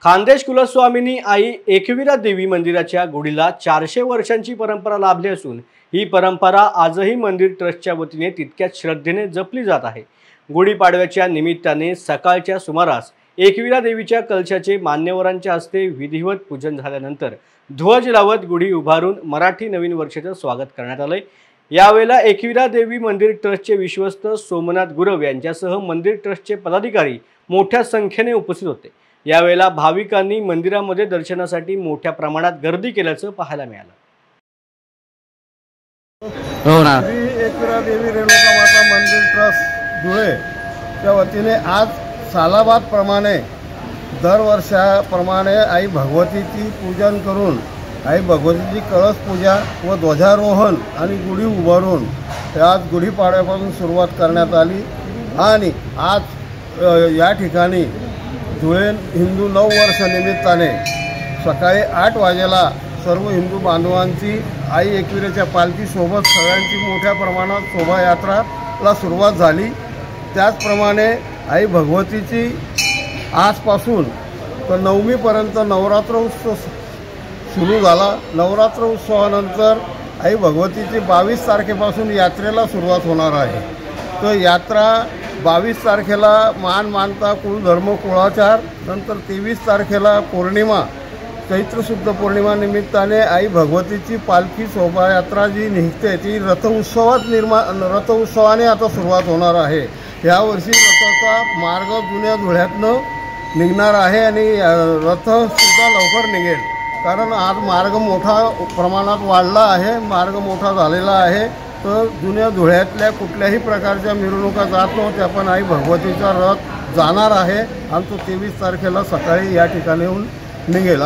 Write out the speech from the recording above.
खानदेश कुलस्वामिनी आई एकविरा देवी मंदिराच्या गुढीला 400 वर्षांची परंपरा लाभली असून ही परंपरा आजही मंदिर ट्रस्टच्या वतीने तितक्याच श्रद्धेने जपली जात आहे। गुढीपाडव्याच्या निमित्ताने सकाळच्या सुमारास एकविरा देवीच्या कलशाचे मान्यवरांच्या हस्ते विधिवत पूजन झाल्यानंतर ध्वज लावत गुढी उभारून मराठी नवीन वर्षाचे स्वागत करण्यात आले। यावेळेला एकविरा देवी मंदिर ट्रस्टचे विश्वस्त सोमनाथ गुरव यांच्यासह मंदिर ट्रस्टचे पदाधिकारी मोठ्या संख्येने उपस्थित होते। यावेळेला भाविकांनी मंदिरामध्ये दर्शनासाठी मोठ्या प्रमाणात गर्दी केल्याचं पाहायला मिळालं। श्री एकविरा देवी रेणुका माता मंदिर ट्रस्ट धुळे च्या वतीने आज सालाबाद प्रमाणे दरवर्षाप्रमाणे आई भगवतीची पूजन करून आई भगवतीची कळस पूजा व ध्वजारोहण आणि गुढी उभारून आज गुढीपाडव्यापासून सुरुवात करण्यात आली आणि आज या ठिकाणी धुळे हिंदू नववर्ष निमित्ताने सकाळी 8 वाजेला सर्व हिंदू बांधवांची आई एकविरेच्या पालखीसोबत सगळ्यांची मोठ्या प्रमाणात शोभायात्राला सुरुवात झाली। त्याचप्रमाणे आई भगवतीची आजपासून तर नवमीपर्यंत नवरात्र उत्सव सुरू झाला। नवरात्र उत्सवानंतर आई भगवतीची 22 तारखेपासून यात्रेला सुरुवात होणार आहे। तो यात्रा 22 तारखेला मान मानता कुलधर्म कुळाचार, नंतर 23 तारखेला पौर्णिमा चैत्र शुद्ध पौर्णिमा निमित्ताने आई भगवतीची पालखी शोभायात्रा जी निघते ती रथ उत्सवाने आता सुरुवात होणार आहे। यावर्षी रथाचा मार्ग जुन्या धुळ्यातनं निघणार आहे आणि रथसुद्धा लवकर निघेल, कारण आज मार्ग मोठा प्रमाणात वाढला आहे, मार्ग मोठा झालेला आहे। तर जुन्या धुळ्यातल्या कुठल्याही प्रकारच्या मिरवणुका जात नव्हत्या, पण आई भगवतीचा रथ जाणार आहे आणि तो 23 तारखेला सकाळी या ठिकाणी येऊन निघेल।